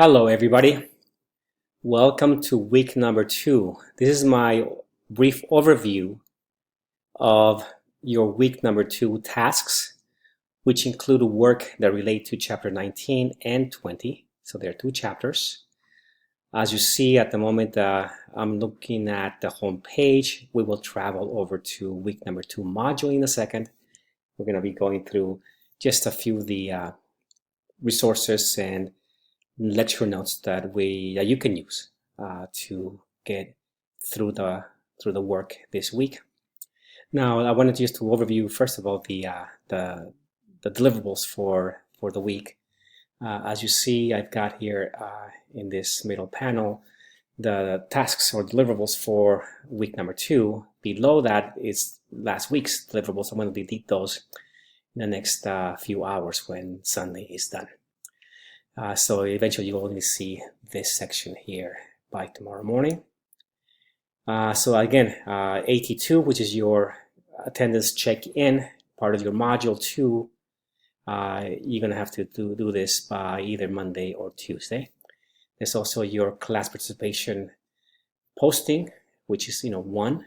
Hello everybody, welcome to week number 2. This is my brief overview of your week number 2 tasks, which include work that relate to chapter 19 and 20. So there are 2 chapters. As you see at the moment, I'm looking at the home page. We will travel over to week number 2 module in a second. We're going to be going through just a few of the resources and lecture notes that you can use to get through the work this week. Now, I wanted just to overview first of all the deliverables for the week. As you see, I've got here in this middle panel the tasks or deliverables for week number 2. Below that is last week's deliverables. I'm going to delete those in the next few hours when Sunday is done. So eventually you'll only see this section here by tomorrow morning. So again, 82, which is your attendance check-in, part of your module 2, you're going to have to do this by either Monday or Tuesday. There's also your class participation posting, which is one,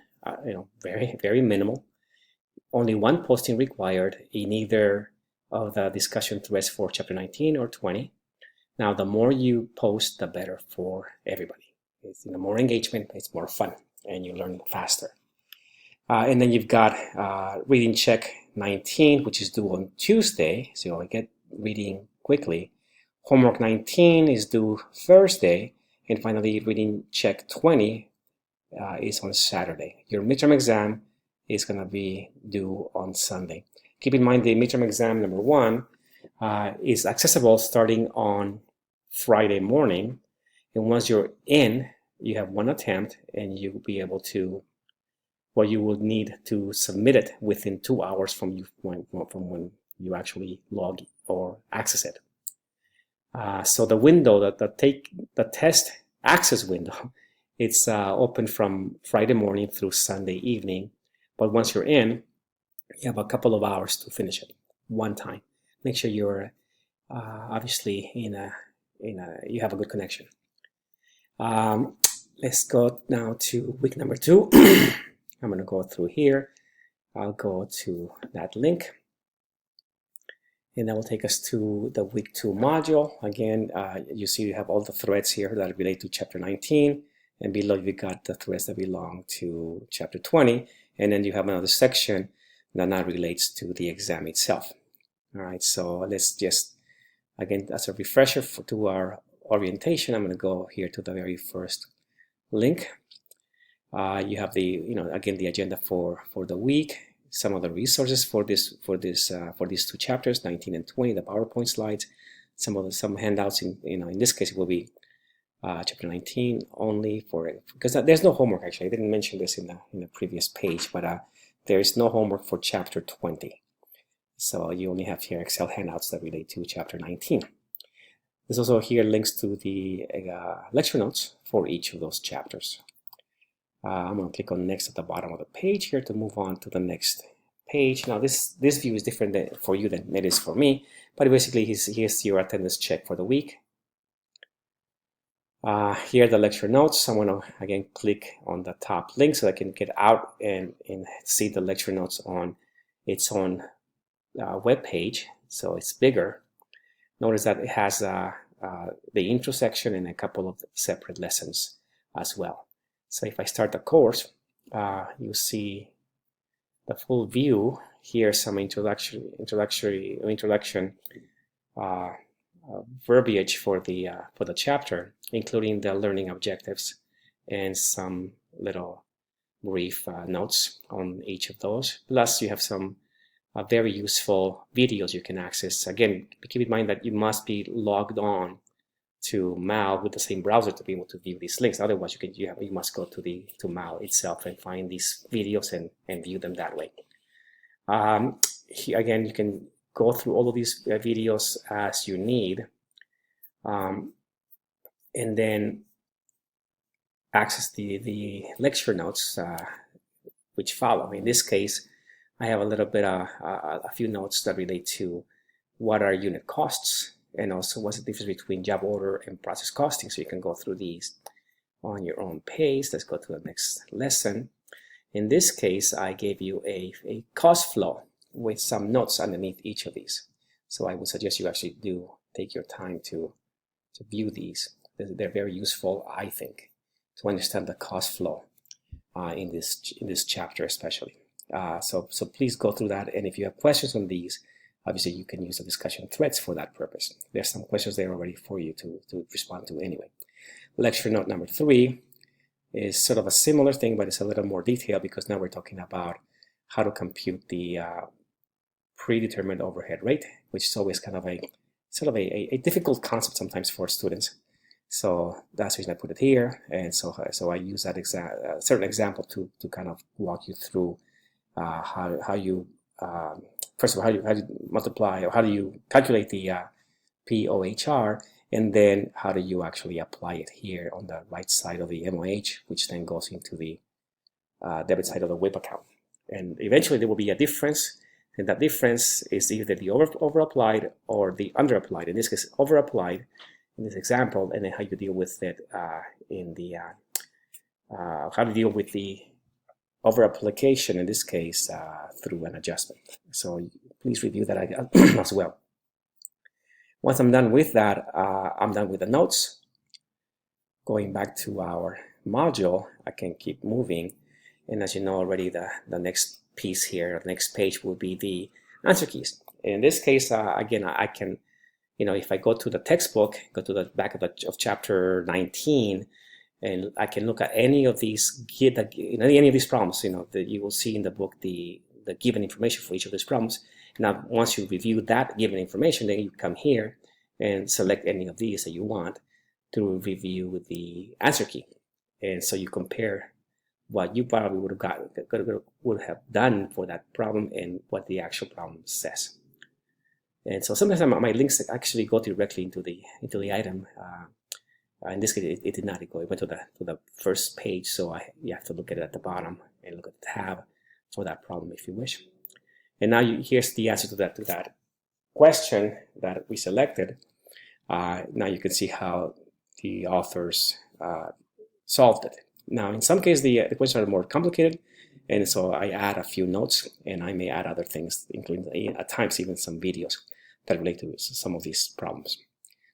very, very minimal. Only one posting required in either of the discussion threads for chapter 19 or 20. Now, the more you post, the better for everybody. It's more engagement, it's more fun, and you learn faster. And then you've got reading check 19, which is due on Tuesday, so I get reading quickly. Homework 19 is due Thursday, and finally reading check 20 is on Saturday. Your midterm exam is going to be due on Sunday. Keep in mind the midterm exam number 1 is accessible starting on Friday morning, and once you're in, you have 1 attempt, and you'll be able to, you will need to submit it within 2 hours from when you actually log or access it. So the window, the test access window, it's open from Friday morning through Sunday evening, but once you're in, you have a couple of hours to finish it one time. Make sure you're obviously you have a good connection. Let's go now to week number 2. I'm going to go through here. I'll go to that link, and that will take us to the week 2 module. Again, you see you have all the threads here that relate to chapter 19, and below you got the threads that belong to chapter 20, and then you have another section that now relates to the exam itself. All right, so let's just, again, as a refresher to our orientation, I'm going to go here to the very first link. You have again, the agenda for the week, some of the resources for these 2 chapters, 19 and 20, the PowerPoint slides, some handouts. In this case, it will be chapter 19 only because there's no homework. Actually, I didn't mention this in the previous page, but there is no homework for chapter 20. So you only have here Excel handouts that relate to chapter 19. There's also here links to the lecture notes for each of those chapters. I'm going to click on next at the bottom of the page here to move on to the next page. Now this view is different for you than it is for me, but basically here's your attendance check for the week. Here are the lecture notes. I'm going to again click on the top link so I can get out and see the lecture notes on its own web page, so it's bigger. Notice that it has the intro section and a couple of separate lessons as well. So if I start the course, you see the full view. Here's some introduction verbiage for the chapter, including the learning objectives and some little brief notes on each of those. Plus, you have some very useful videos you can access. Again, keep in mind that you must be logged on to MAL with the same browser to be able to view these links. Otherwise, you must go to MAL itself and find these videos and view them that way. Here, again, you can go through all of these videos as you need, and then access the lecture notes which follow. In this case, I have a little bit a few notes that relate to what are unit costs and also what's the difference between job order and process costing. So you can go through these on your own pace. Let's go to the next lesson. In this case, I gave you a cost flow with some notes underneath each of these. So I would suggest you actually do take your time to view these. They're very useful, I think, to understand the cost flow in this chapter especially. So please go through that, and if you have questions on these, obviously you can use the discussion threads for that purpose. There's some questions there already for you to respond to anyway. Lecture note number 3 is sort of a similar thing, but it's a little more detailed because now we're talking about how to compute the predetermined overhead rate, which is always kind of a difficult concept sometimes for students. So that's the reason I put it here, and so I use that certain example to kind of walk you through how you first of all how you multiply, or how do you calculate the POHR, and then how do you actually apply it here on the right side of the MOH, which then goes into the debit side of the WIP account. And eventually there will be a difference, and that difference is either the over-applied or the under-applied. In this case, over-applied in this example, and then how you deal with it in the how to deal with the over-application in this case through an adjustment. So please review that as well. Once I'm done with that, I'm done with the notes. Going back to our module, I can keep moving, and as you know already, the next piece here, the next page will be the answer keys. In this case, again, I can, if I go to the textbook, go to the back of chapter 19, and I can look at any of these, any of these problems, that you will see in the book, the given information for each of these problems. Now, once you review that given information, then you come here and select any of these that you want to review the answer key. And so you compare what you probably would have done for that problem and what the actual problem says. And so sometimes my links actually go directly into the item. In this case, it did not. It went to the first page, so you have to look at it at the bottom and look at the tab for that problem if you wish. And now here's the answer to that question that we selected. Now you can see how the authors solved it. Now, in some cases, the questions are more complicated, and so I add a few notes, and I may add other things, including at times even some videos that relate to some of these problems.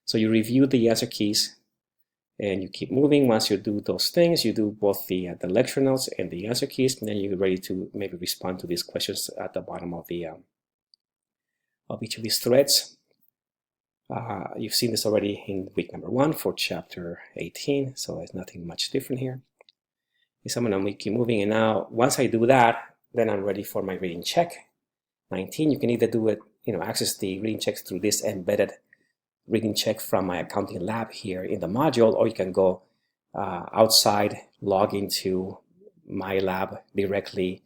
So you review the answer keys, and you keep moving. Once you do those things, you do both the lecture notes and the answer keys, and then you're ready to maybe respond to these questions at the bottom of the of each of these threads. You've seen this already in week number 1 for chapter 18, so there's nothing much different here. So I'm going to keep moving, and now once I do that, then I'm ready for my reading check. 19, you can either do it, access the reading checks through this embedded reading check from my accounting lab here in the module, or you can go outside, log into my lab directly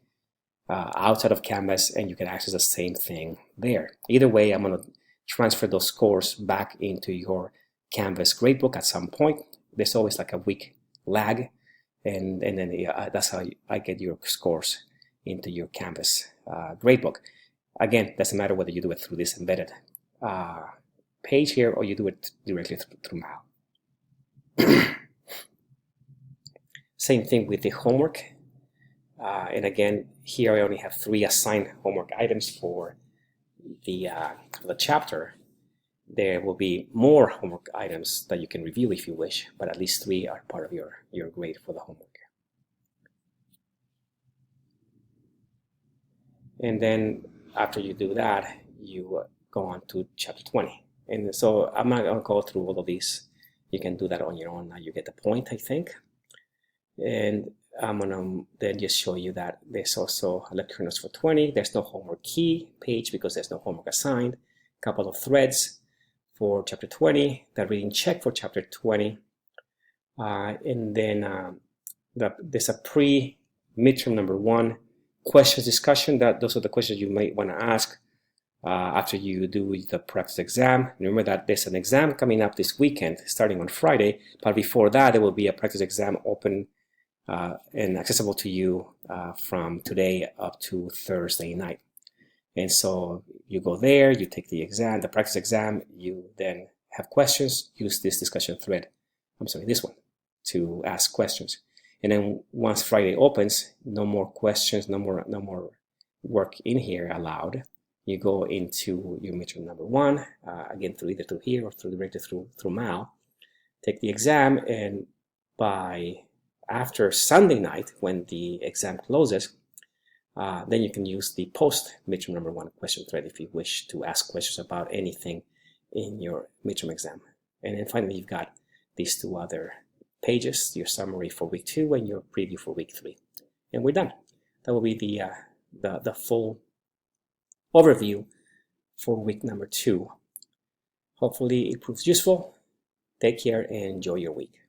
outside of Canvas, and you can access the same thing there. Either way, I'm going to transfer those scores back into your Canvas gradebook at some point. There's always like a week lag, and then that's how I get your scores into your Canvas gradebook. Again, doesn't matter whether you do it through this embedded page here or you do it directly through Mal. Same thing with the homework. And again, here I only have 3 assigned homework items for the chapter. There will be more homework items that you can review if you wish, but at least 3 are part of your grade for the homework. And then after you do that, you go on to chapter 20. And so I'm not going to go through all of these. You can do that on your own. Now you get the point, I think. And I'm going to then just show you that there's also a lecture notes for 20. There's no homework key page because there's no homework assigned. A couple of threads for chapter 20, the reading check for chapter 20. And then there's a pre-midterm number 1 questions discussion. Those are the questions you might want to ask after you do the practice exam. Remember that there's an exam coming up this weekend starting on Friday, but before that there will be a practice exam open and accessible to you from today up to Thursday night. And so you go there, you take the exam, the practice exam, you then have questions, use this discussion thread, this one, to ask questions. And then once Friday opens, no more questions, no more work in here allowed. You go into your midterm number 1, again either through here or directly through Mal. Take the exam, and after Sunday night, when the exam closes, then you can use the post midterm number 1 question thread if you wish to ask questions about anything in your midterm exam. And then finally, you've got these 2 other pages, your summary for week 2 and your preview for week 3. And we're done. That will be the full overview for week number 2. Hopefully it proves useful. Take care and enjoy your week.